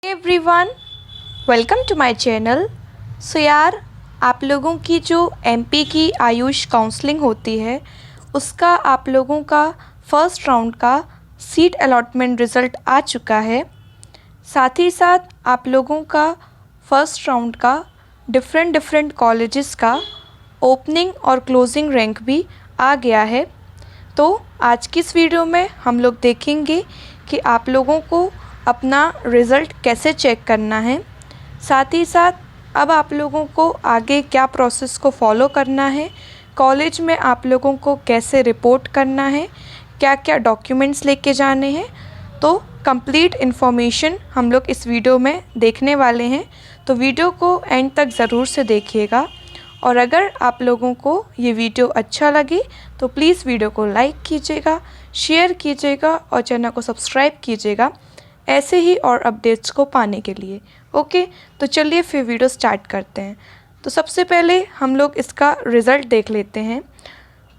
Everyone, welcome to my channel. So यार, आप लोगों की जो एमपी की आयुष काउंसलिंग होती है उसका आप लोगों का फर्स्ट राउंड का सीट अलॉटमेंट रिज़ल्ट आ चुका है। साथ ही साथ आप लोगों का फर्स्ट राउंड का डिफरेंट कॉलेजेस का ओपनिंग और क्लोजिंग रैंक भी आ गया है। तो आज की इस वीडियो में हम लोग देखेंगे कि आप लोगों को अपना रिज़ल्ट कैसे चेक करना है। साथ ही साथ अब आप लोगों को आगे क्या प्रोसेस को फॉलो करना है, कॉलेज में आप लोगों को कैसे रिपोर्ट करना है, क्या क्या डॉक्यूमेंट्स लेके जाने हैं, तो कंप्लीट इन्फॉर्मेशन हम लोग इस वीडियो में देखने वाले हैं। तो वीडियो को एंड तक ज़रूर से देखिएगा। और अगर आप लोगों को ये वीडियो अच्छा लगे तो प्लीज़ वीडियो को लाइक कीजिएगा, शेयर कीजिएगा और चैनल को सब्सक्राइब कीजिएगा ऐसे ही और अपडेट्स को पाने के लिए। ओके, तो चलिए फिर वीडियो स्टार्ट करते हैं। तो सबसे पहले हम लोग इसका रिज़ल्ट देख लेते हैं।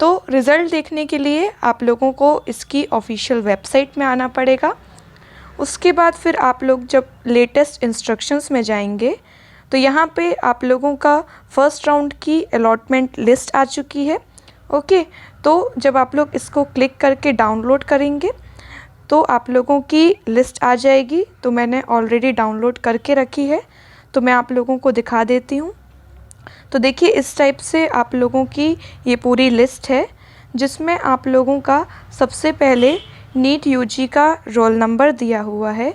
तो रिज़ल्ट देखने के लिए आप लोगों को इसकी ऑफिशियल वेबसाइट में आना पड़ेगा। उसके बाद फिर आप लोग जब लेटेस्ट इंस्ट्रक्शंस में जाएंगे तो यहाँ पे आप लोगों का फर्स्ट राउंड की अलॉटमेंट लिस्ट आ चुकी है। ओके, तो जब आप लोग इसको क्लिक करके डाउनलोड करेंगे तो आप लोगों की लिस्ट आ जाएगी। तो मैंने ऑलरेडी डाउनलोड करके रखी है, तो मैं आप लोगों को दिखा देती हूँ। तो देखिए, इस टाइप से आप लोगों की ये पूरी लिस्ट है, जिसमें आप लोगों का सबसे पहले नीट यूजी का रोल नंबर दिया हुआ है।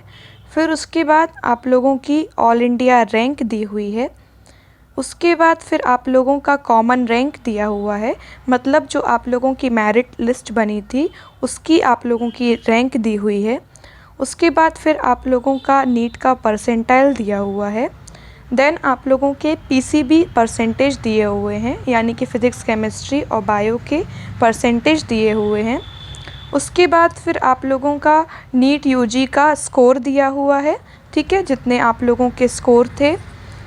फिर उसके बाद आप लोगों की ऑल इंडिया रैंक दी हुई है। उसके बाद फिर आप लोगों का कॉमन रैंक दिया हुआ है, मतलब जो आप लोगों की मेरिट लिस्ट बनी थी उसकी आप लोगों की रैंक दी हुई है। उसके बाद फिर आप लोगों का नीट का परसेंटाइल दिया हुआ है। देन आप लोगों के पीसीबी परसेंटेज दिए हुए हैं, यानी कि फ़िज़िक्स, केमिस्ट्री और बायो के परसेंटेज दिए हुए हैं। उसके बाद फिर आप लोगों का नीट यूजी का स्कोर दिया हुआ है, ठीक है, जितने आप लोगों के स्कोर थे।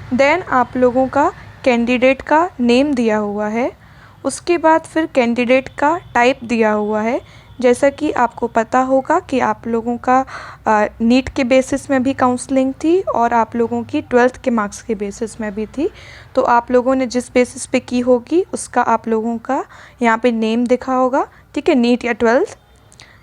देन आप लोगों का कैंडिडेट का नेम दिया हुआ है। उसके बाद फिर कैंडिडेट का टाइप दिया हुआ है। जैसा कि आपको पता होगा कि आप लोगों का नीट के बेसिस में भी काउंसलिंग थी और आप लोगों की 12th के मार्क्स के बेसिस में भी थी। तो आप लोगों ने जिस बेसिस पे की होगी उसका आप लोगों का यहाँ पे नेम दिखा होगा, ठीक है, नीट या 12th।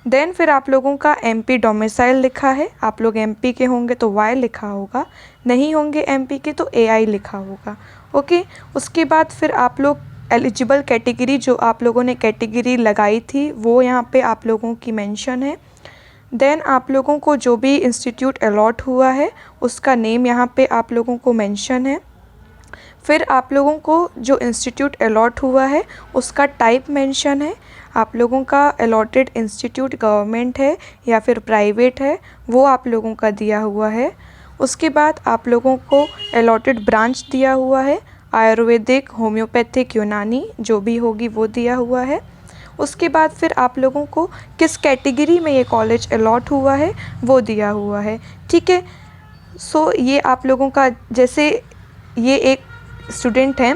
देन फिर आप लोगों का एमपी डोमिसाइल लिखा है। आप लोग एमपी के होंगे तो वाई लिखा होगा, नहीं होंगे एमपी के तो एआई लिखा होगा। ओके, उसके बाद फिर आप लोग एलिजिबल कैटेगरी, जो आप लोगों ने कैटेगरी लगाई थी वो यहाँ पे आप लोगों की मेंशन है। देन आप लोगों को जो भी इंस्टीट्यूट अलॉट हुआ है उसका नेम यहाँ पे आप लोगों को मेंशन है। फिर आप लोगों को जो इंस्टीट्यूट अलॉट हुआ है उसका टाइप मेंशन है। आप लोगों का अलॉटेड इंस्टीट्यूट गवर्नमेंट है या फिर प्राइवेट है वो आप लोगों का दिया हुआ है। उसके बाद आप लोगों को अलॉटेड ब्रांच दिया हुआ है, आयुर्वेदिक, होम्योपैथिक, यूनानी जो भी होगी वो दिया हुआ है। उसके बाद फिर आप लोगों को किस कैटेगरी में ये कॉलेज अलॉट हुआ है वो दिया हुआ है, ठीक है। सो ये आप लोगों का, जैसे ये एक स्टूडेंट हैं,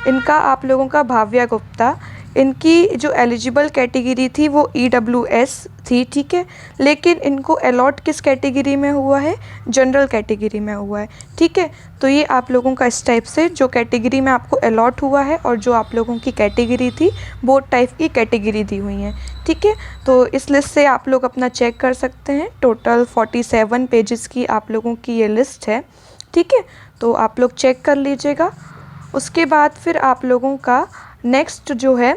इनका आप लोगों का भाव्या गुप्ता, इनकी जो एलिजिबल कैटेगरी थी वो ईडब्ल्यूएस थी, ठीक है, लेकिन इनको अलॉट किस कैटेगरी में हुआ है, जनरल कैटेगरी में हुआ है, ठीक है। तो ये आप लोगों का इस टाइप से जो कैटेगरी में आपको अलॉट हुआ है और जो आप लोगों की कैटेगरी थी वो टाइप की कैटेगरी दी हुई हैं, ठीक है। तो इस लिस्ट से आप लोग अपना चेक कर सकते हैं। टोटल 47 पेजेस की आप लोगों की ये लिस्ट है, ठीक है, तो आप लोग चेक कर लीजिएगा। उसके बाद फिर आप लोगों का नेक्स्ट जो है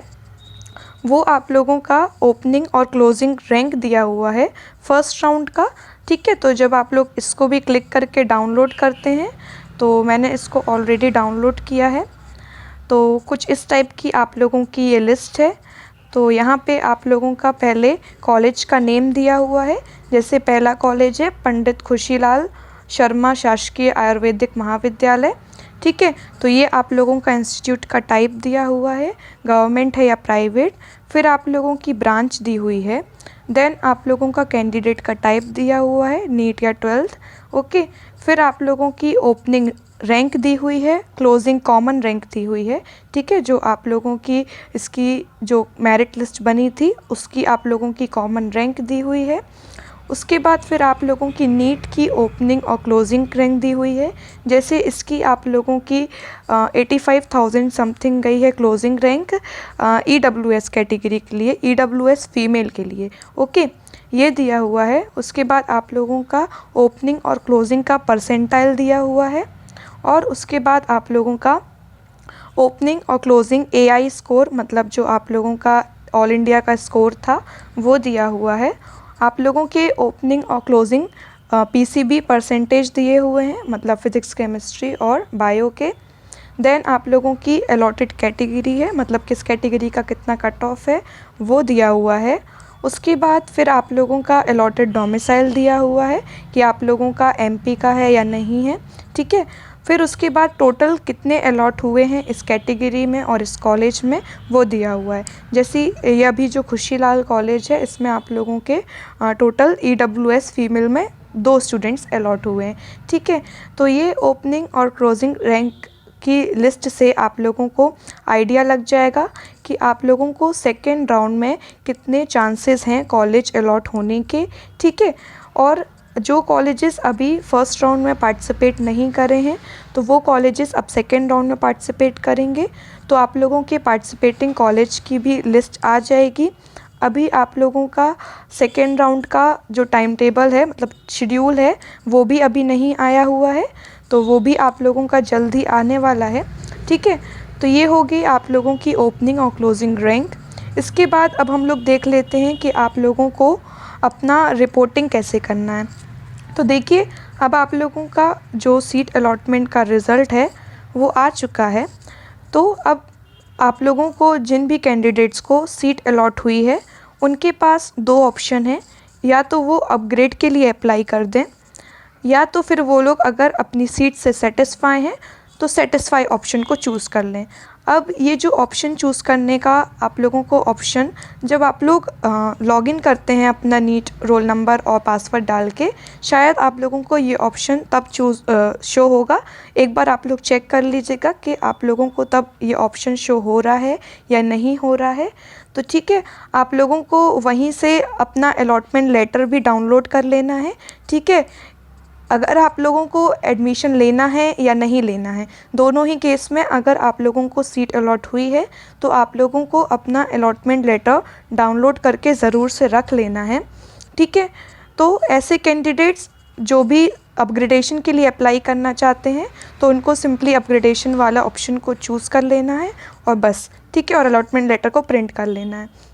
वो आप लोगों का ओपनिंग और क्लोजिंग रैंक दिया हुआ है फर्स्ट राउंड का, ठीक है। तो जब आप लोग इसको भी क्लिक करके डाउनलोड करते हैं, तो मैंने इसको ऑलरेडी डाउनलोड किया है। तो कुछ इस टाइप की आप लोगों की ये लिस्ट है। तो यहाँ पे आप लोगों का पहले कॉलेज का नेम दिया हुआ है, जैसे पहला कॉलेज है पंडित खुशीलाल शर्मा शासकीय आयुर्वेदिक महाविद्यालय, ठीक है। तो ये आप लोगों का इंस्टीट्यूट का टाइप दिया हुआ है, गवर्नमेंट है या प्राइवेट। फिर आप लोगों की ब्रांच दी हुई है। देन आप लोगों का कैंडिडेट का टाइप दिया हुआ है, नीट या 12th, ओके। फिर आप लोगों की ओपनिंग रैंक दी हुई है, क्लोजिंग कॉमन रैंक दी हुई है, ठीक है, जो आप लोगों की इसकी जो मेरिट लिस्ट बनी थी उसकी आप लोगों की कॉमन रैंक दी हुई है। उसके बाद फिर आप लोगों की नीट की ओपनिंग और क्लोजिंग रैंक दी हुई है। जैसे इसकी आप लोगों की 85,000 समथिंग गई है क्लोजिंग रैंक EWS कैटेगरी के लिए, EWS फीमेल के लिए। ओके, ये दिया हुआ है। उसके बाद आप लोगों का ओपनिंग और क्लोजिंग का परसेंटाइल दिया हुआ है, और उसके बाद आप लोगों का ओपनिंग और क्लोजिंग AI स्कोर, मतलब जो आप लोगों का ऑल इंडिया का स्कोर था वो दिया हुआ है। आप लोगों के ओपनिंग और क्लोजिंग PCB परसेंटेज दिए हुए हैं, मतलब फिज़िक्स, केमिस्ट्री और बायो के। देन आप लोगों की अलॉटेड कैटेगरी है, मतलब किस कैटेगरी का कितना कट ऑफ है वो दिया हुआ है। उसके बाद फिर आप लोगों का अलॉटेड डोमिसाइल दिया हुआ है कि आप लोगों का MP का है या नहीं है, ठीक है। फिर उसके बाद टोटल कितने अलॉट हुए हैं इस कैटेगरी में और इस कॉलेज में वो दिया हुआ है। जैसे ये अभी जो खुशीलाल कॉलेज है, इसमें आप लोगों के टोटल EWS फीमेल में 2 स्टूडेंट्स अलॉट हुए हैं, ठीक है। तो ये ओपनिंग और क्लोजिंग रैंक की लिस्ट से आप लोगों को आइडिया लग जाएगा कि आप लोगों को सेकेंड राउंड में कितने चांसेस हैं कॉलेज अलॉट होने के, ठीक है। और जो कॉलेजेस अभी फर्स्ट राउंड में पार्टिसिपेट नहीं करे हैं, तो वो कॉलेजेस अब सेकेंड राउंड में पार्टिसिपेट करेंगे। तो आप लोगों के पार्टिसिपेटिंग कॉलेज की भी लिस्ट आ जाएगी। अभी आप लोगों का सेकेंड राउंड का जो टाइम टेबल है, मतलब शेड्यूल है, वो भी अभी नहीं आया हुआ है, तो वो भी आप लोगों का जल्द ही आने वाला है, ठीक है। तो ये होगी आप लोगों की ओपनिंग और क्लोजिंग रैंक। इसके बाद अब हम लोग देख लेते हैं कि आप लोगों को अपना रिपोर्टिंग कैसे करना है। तो देखिए, अब आप लोगों का जो सीट अलॉटमेंट का रिज़ल्ट है वो आ चुका है। तो अब आप लोगों को जिन भी कैंडिडेट्स को सीट अलॉट हुई है, उनके पास 2 ऑप्शन हैं। या तो वो अपग्रेड के लिए अप्लाई कर दें, या तो फिर वो लोग अगर अपनी सीट से सेटिस्फाई हैं तो सेटिस्फाई ऑप्शन को चूज़ कर लें। अब ये जो ऑप्शन चूज़ करने का आप लोगों को ऑप्शन, जब आप लोग लॉगिन करते हैं अपना नीट रोल नंबर और पासवर्ड डाल के, शायद आप लोगों को ये ऑप्शन तब शो होगा। एक बार आप लोग चेक कर लीजिएगा कि आप लोगों को तब ये ऑप्शन शो हो रहा है या नहीं हो रहा है। तो ठीक है, आप लोगों को वहीं से अपना अलॉटमेंट लेटर भी डाउनलोड कर लेना है, ठीक है। अगर आप लोगों को एडमिशन लेना है या नहीं लेना है, दोनों ही केस में अगर आप लोगों को सीट अलॉट हुई है तो आप लोगों को अपना अलॉटमेंट लेटर डाउनलोड करके ज़रूर से रख लेना है, ठीक है। तो ऐसे कैंडिडेट्स जो भी अपग्रेडेशन के लिए अप्लाई करना चाहते हैं, तो उनको सिंपली अपग्रेडेशन वाला ऑप्शन को चूज़ कर लेना है और बस, ठीक है, और अलॉटमेंट लेटर को प्रिंट कर लेना है।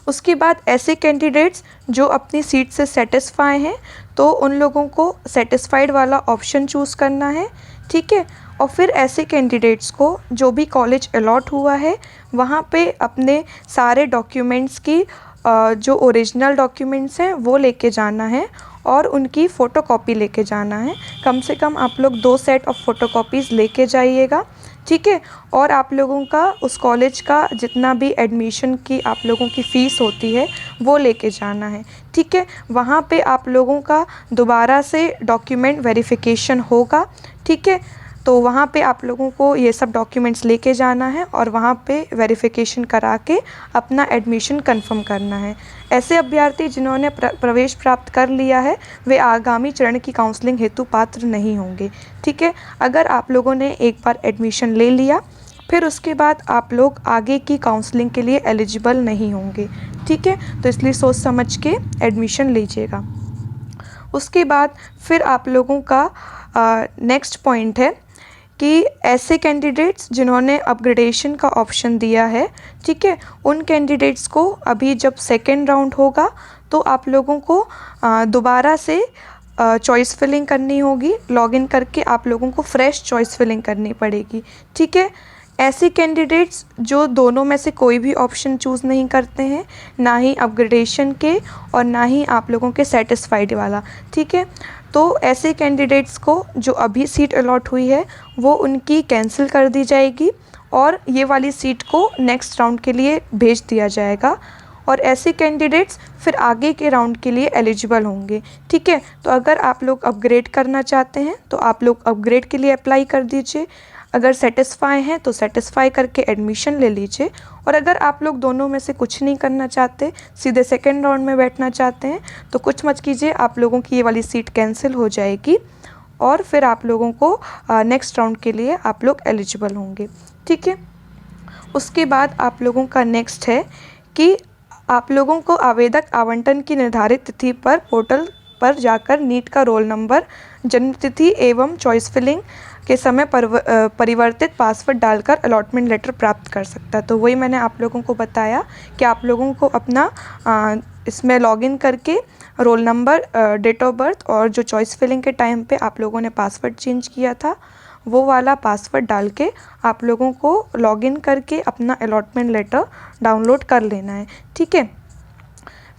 उसके बाद ऐसे कैंडिडेट्स जो अपनी सीट से सेटिस्फाई हैं, तो उन लोगों को सेटिस्फाइड वाला ऑप्शन चूज़ करना है, ठीक है। और फिर ऐसे कैंडिडेट्स को जो भी कॉलेज अलॉट हुआ है, वहाँ पे अपने सारे डॉक्यूमेंट्स की जो ओरिजिनल डॉक्यूमेंट्स हैं वो लेके जाना है और उनकी फ़ोटोकॉपी लेके जाना है। कम से कम आप लोग 2 सेट ऑफ फ़ोटोकॉपीज़ लेके जाइएगा, ठीक है। और आप लोगों का उस कॉलेज का जितना भी एडमिशन की आप लोगों की फ़ीस होती है वो लेके जाना है, ठीक है। वहाँ पे आप लोगों का दोबारा से डॉक्यूमेंट वेरिफिकेशन होगा, ठीक है। तो वहाँ पे आप लोगों को ये सब डॉक्यूमेंट्स लेके जाना है और वहाँ पे वेरिफिकेशन करा के अपना एडमिशन कंफर्म करना है। ऐसे अभ्यर्थी जिन्होंने प्रवेश प्राप्त कर लिया है, वे आगामी चरण की काउंसलिंग हेतु पात्र नहीं होंगे, ठीक है। अगर आप लोगों ने एक बार एडमिशन ले लिया, फिर उसके बाद आप लोग आगे की काउंसलिंग के लिए एलिजिबल नहीं होंगे, ठीक है। तो इसलिए सोच समझ के एडमिशन लीजिएगा। उसके बाद फिर आप लोगों का नेक्स्ट पॉइंट है कि ऐसे कैंडिडेट्स जिन्होंने अपग्रेडेशन का ऑप्शन दिया है, ठीक है, उन कैंडिडेट्स को अभी जब सेकेंड राउंड होगा तो आप लोगों को दोबारा से चॉइस फिलिंग करनी होगी। लॉगिन करके आप लोगों को फ्रेश चॉइस फिलिंग करनी पड़ेगी, ठीक है। ऐसे कैंडिडेट्स जो दोनों में से कोई भी ऑप्शन चूज़ नहीं करते हैं, ना ही अपग्रेडेशन के और ना ही आप लोगों के सेटिस्फाइड वाला, ठीक है। तो ऐसे कैंडिडेट्स को जो अभी सीट अलॉट हुई है वो उनकी कैंसिल कर दी जाएगी और ये वाली सीट को नेक्स्ट राउंड के लिए भेज दिया जाएगा और ऐसे कैंडिडेट्स फिर आगे के राउंड के लिए एलिजिबल होंगे, ठीक है। तो अगर आप लोग अपग्रेड करना चाहते हैं तो आप लोग अपग्रेड के लिए अप्लाई कर दीजिए। अगर सेटिस्फाई हैं तो सेटिस्फाई करके एडमिशन ले लीजिए, और अगर आप लोग दोनों में से कुछ नहीं करना चाहते, सीधे सेकेंड राउंड में बैठना चाहते हैं, तो कुछ मत कीजिए, आप लोगों की ये वाली सीट कैंसिल हो जाएगी और फिर आप लोगों को नेक्स्ट राउंड के लिए आप लोग एलिजिबल होंगे। ठीक है, उसके बाद आप लोगों का नेक्स्ट है कि आप लोगों को आवेदक आवंटन की निर्धारित तिथि पर पोर्टल पर जाकर नीट का रोल नंबर, जन्म तिथि एवं चॉइस फिलिंग के समय परिवर्तित पासवर्ड डालकर अलॉटमेंट लेटर प्राप्त कर सकता है। तो वही मैंने आप लोगों को बताया कि आप लोगों को अपना इसमें लॉगिन करके roll number, date of birth और जो चॉइस फिलिंग के टाइम पे आप लोगों ने पासवर्ड चेंज किया था वो वाला पासवर्ड डाल के आप लोगों को लॉगिन करके अपना अलॉटमेंट लेटर डाउनलोड कर लेना है। ठीक है,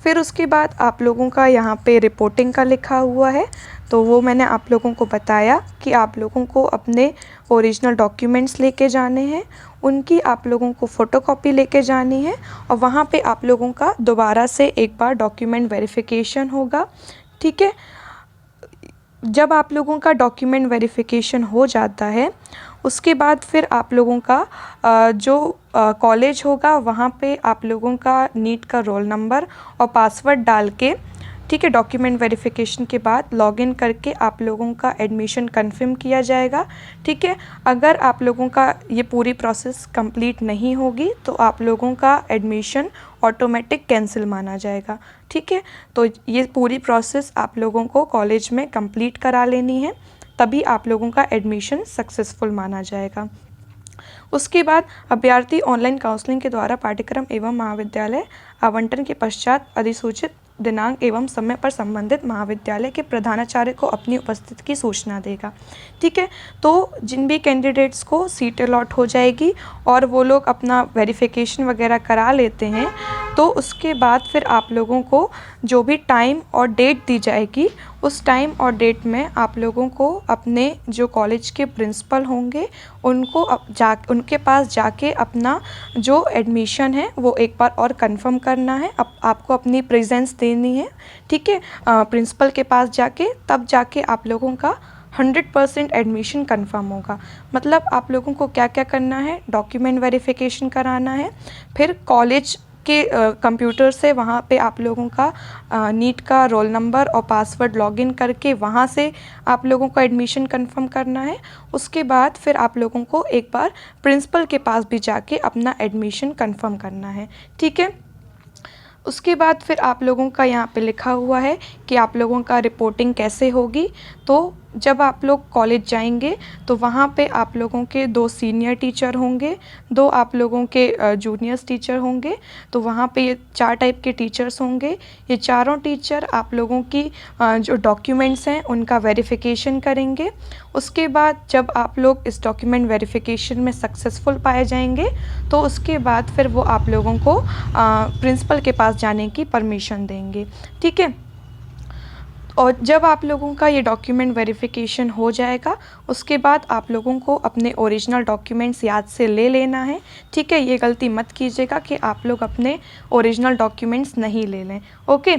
फिर उसके बाद आप लोगों का यहाँ पे रिपोर्टिंग का लिखा हुआ है, तो वो मैंने आप लोगों को बताया कि आप लोगों को अपने ओरिजिनल डॉक्यूमेंट्स लेके जाने हैं, उनकी आप लोगों को फ़ोटोकॉपी लेके जानी है और वहाँ पे आप लोगों का दोबारा से एक बार डॉक्यूमेंट वेरिफिकेशन होगा। ठीक है, जब आप लोगों का डॉक्यूमेंट वेरिफिकेशन हो जाता है उसके बाद फिर आप लोगों का जो कॉलेज होगा वहाँ पे आप लोगों का नीट का रोल नंबर और पासवर्ड डाल के, ठीक है, डॉक्यूमेंट वेरिफिकेशन के बाद लॉगिन करके आप लोगों का एडमिशन कंफर्म किया जाएगा। ठीक है, अगर आप लोगों का ये पूरी प्रोसेस कंप्लीट नहीं होगी तो आप लोगों का एडमिशन ऑटोमेटिक कैंसिल माना जाएगा। ठीक है, तो ये पूरी प्रोसेस आप लोगों को कॉलेज में कंप्लीट करा लेनी है, तभी आप लोगों का एडमिशन सक्सेसफुल माना जाएगा। उसके बाद अभ्यर्थी ऑनलाइन काउंसलिंग के द्वारा पाठ्यक्रम एवं महाविद्यालय आवंटन के पश्चात अधिसूचित दिनांक एवं समय पर संबंधित महाविद्यालय के प्रधानाचार्य को अपनी उपस्थिति की सूचना देगा। ठीक है, तो जिन भी कैंडिडेट्स को सीट अलॉट हो जाएगी और वो लोग अपना वेरिफिकेशन वगैरह करा लेते हैं तो उसके बाद फिर आप लोगों को जो भी टाइम और डेट दी जाएगी उस टाइम और डेट में आप लोगों को अपने जो कॉलेज के प्रिंसिपल होंगे उनके पास जाके अपना जो एडमिशन है वो एक बार और कंफर्म करना है। आपको अपनी प्रेजेंस देनी है। ठीक है, प्रिंसिपल के पास जाके तब जाके आप लोगों का 100% एडमिशन कंफर्म होगा। मतलब आप लोगों को क्या क्या करना है, डॉक्यूमेंट वेरिफिकेशन कराना है, फिर कॉलेज के कंप्यूटर से वहाँ पे आप लोगों का नीट का रोल नंबर और पासवर्ड लॉगिन करके वहाँ से आप लोगों का एडमिशन कंफर्म करना है। उसके बाद फिर आप लोगों को एक बार प्रिंसिपल के पास भी जाके अपना एडमिशन कंफर्म करना है। ठीक है, उसके बाद फिर आप लोगों का यहाँ पे लिखा हुआ है कि आप लोगों का रिपोर्टिंग कैसे होगी। तो जब आप लोग कॉलेज जाएंगे तो वहाँ पे आप लोगों के 2 सीनियर टीचर होंगे, 2 आप लोगों के जूनियर्स टीचर होंगे। तो वहाँ पे ये 4 टाइप के टीचर्स होंगे। ये चारों टीचर आप लोगों की जो डॉक्यूमेंट्स हैं उनका वेरिफिकेशन करेंगे। उसके बाद जब आप लोग इस डॉक्यूमेंट वेरिफिकेशन में सक्सेसफुल पाए जाएंगे तो उसके बाद फिर वो आप लोगों को प्रिंसिपल के पास जाने की परमिशन देंगे। ठीक है, और जब आप लोगों का ये डॉक्यूमेंट वेरिफिकेशन हो जाएगा उसके बाद आप लोगों को अपने ओरिजिनल डॉक्यूमेंट्स याद से ले लेना है। ठीक है, ये गलती मत कीजिएगा कि आप लोग अपने ओरिजिनल डॉक्यूमेंट्स नहीं ले लें। ओके,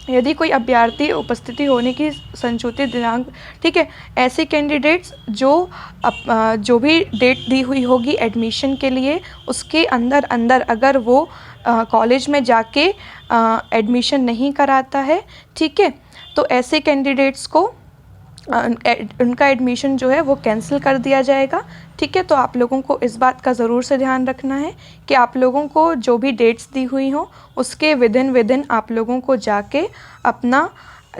यदि कोई अभ्यर्थी उपस्थिति होने की संशोधित दिनांक, ठीक है, ऐसे कैंडिडेट्स जो भी डेट दी हुई होगी एडमिशन के लिए उसके अंदर अगर वो कॉलेज में जाके एडमिशन नहीं कराता है, ठीक है, तो ऐसे कैंडिडेट्स को उनका एडमिशन जो है वो कैंसिल कर दिया जाएगा। ठीक है, तो आप लोगों को इस बात का ज़रूर से ध्यान रखना है कि आप लोगों को जो भी डेट्स दी हुई हो उसके विदिन आप लोगों को जाके अपना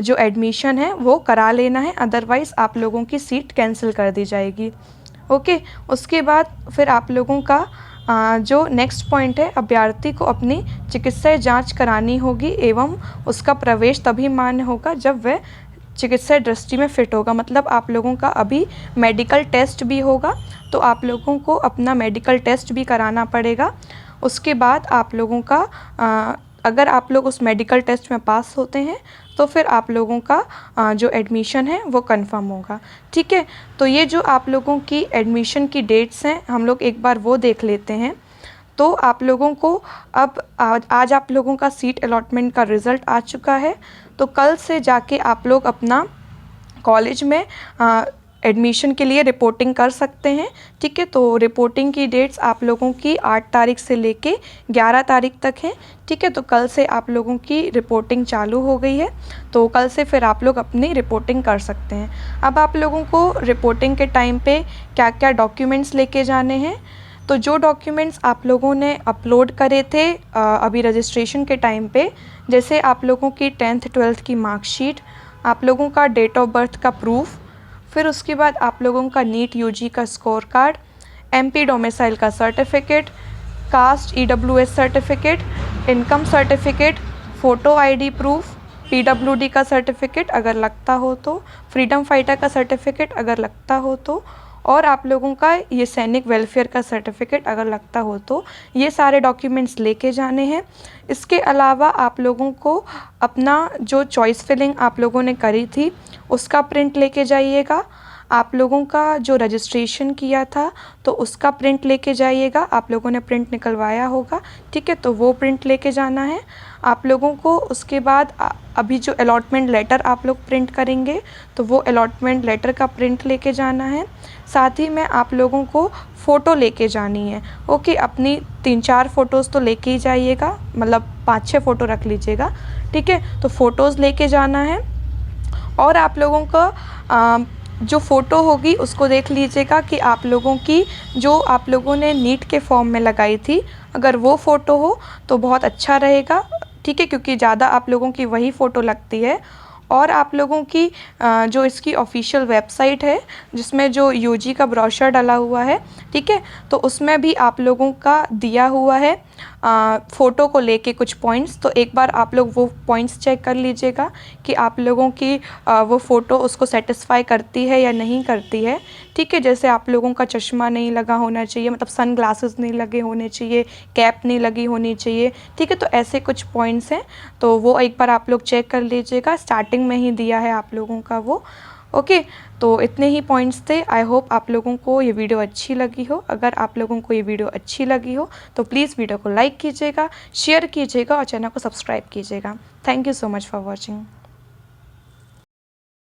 जो एडमिशन है वो करा लेना है, अदरवाइज़ आप लोगों की सीट कैंसिल कर दी जाएगी। ओके, उसके बाद फिर आप लोगों का जो नेक्स्ट पॉइंट है, अभ्यर्थी को अपनी चिकित्सीय जांच करानी होगी एवं उसका प्रवेश तभी मान्य होगा जब वह चिकित्सीय दृष्टि में फिट होगा। मतलब आप लोगों का अभी मेडिकल टेस्ट भी होगा तो आप लोगों को अपना मेडिकल टेस्ट भी कराना पड़ेगा। उसके बाद आप लोगों का अगर आप लोग उस मेडिकल टेस्ट में पास होते हैं तो फिर आप लोगों का जो एडमिशन है वो कंफर्म होगा। ठीक है, तो ये जो आप लोगों की एडमिशन की डेट्स हैं हम लोग एक बार वो देख लेते हैं। तो आप लोगों को अब आज आप लोगों का सीट अलॉटमेंट का रिज़ल्ट आ चुका है, तो कल से जाके आप लोग अपना कॉलेज में एडमिशन के लिए रिपोर्टिंग कर सकते हैं। ठीक है, तो रिपोर्टिंग की डेट्स आप लोगों की 8 तारीख से लेके 11 तारीख तक है। ठीक है, तो कल से आप लोगों की रिपोर्टिंग चालू हो गई है, तो कल से फिर आप लोग अपनी रिपोर्टिंग कर सकते हैं। अब आप लोगों को रिपोर्टिंग के टाइम पे क्या क्या डॉक्यूमेंट्स लेके जाने हैं, तो जो डॉक्यूमेंट्स आप लोगों ने अपलोड करे थे अभी रजिस्ट्रेशन के टाइम पे, जैसे आप लोगों की 10th 12th की मार्कशीट, आप लोगों का डेट ऑफ बर्थ का प्रूफ, फिर उसके बाद आप लोगों का नीट यूजी का स्कोर कार्ड, एमपी डोमिसाइल का certificate, caste EWS certificate, income certificate, photo ID proof, PWD का सर्टिफिकेट अगर लगता हो तो, फ्रीडम फाइटर का सर्टिफिकेट अगर लगता हो तो, और आप लोगों का ये सैनिक वेलफेयर का सर्टिफिकेट अगर लगता हो तो, ये सारे डॉक्यूमेंट्स लेके जाने हैं। इसके अलावा आप लोगों को अपना जो चॉइस फिलिंग आप लोगों ने करी थी उसका प्रिंट लेके जाइएगा। आप लोगों का जो रजिस्ट्रेशन किया था तो उसका प्रिंट लेके जाइएगा, आप लोगों ने प्रिंट निकलवाया होगा। ठीक है, तो वो प्रिंट लेके जाना है आप लोगों को। उसके बाद अभी जो अलॉटमेंट लेटर आप लोग प्रिंट करेंगे तो वो अलॉटमेंट लेटर का प्रिंट लेके जाना है। साथ ही में आप लोगों को फ़ोटो लेके जानी है। ओके, अपनी 3-4 फ़ोटोज़ तो लेके ही जाइएगा, मतलब 5-6 फ़ोटो रख लीजिएगा। ठीक है, तो फ़ोटोज़ लेके जाना है। और आप लोगों का जो फ़ोटो होगी उसको देख लीजिएगा कि आप लोगों की जो आप लोगों ने नीट के फॉर्म में लगाई थी, अगर वो फ़ोटो हो तो बहुत अच्छा रहेगा। ठीक है, क्योंकि ज़्यादा आप लोगों की वही फ़ोटो लगती है। और आप लोगों की जो इसकी ऑफिशियल वेबसाइट है जिसमें जो यूजी का ब्रोशर डला हुआ है, ठीक है, तो उसमें भी आप लोगों का दिया हुआ है फ़ोटो को लेके कुछ पॉइंट्स। तो एक बार आप लोग वो पॉइंट्स चेक कर लीजिएगा कि आप लोगों की वो फ़ोटो उसको सेटिस्फाई करती है या नहीं करती है। ठीक है, जैसे आप लोगों का चश्मा नहीं लगा होना चाहिए, मतलब सन ग्लासेस नहीं लगे होने चाहिए, कैप नहीं लगी होनी चाहिए। ठीक है, तो ऐसे कुछ पॉइंट्स हैं, तो वो एक बार आप लोग चेक कर लीजिएगा। स्टार्टिंग में ही दिया है आप लोगों का वो। ओके, तो इतने ही पॉइंट्स थे। आई होप आप लोगों को ये वीडियो अच्छी लगी हो। अगर आप लोगों को ये वीडियो अच्छी लगी हो तो प्लीज़ वीडियो को लाइक कीजिएगा, शेयर कीजिएगा और चैनल को सब्सक्राइब कीजिएगा। Thank you so much for watching.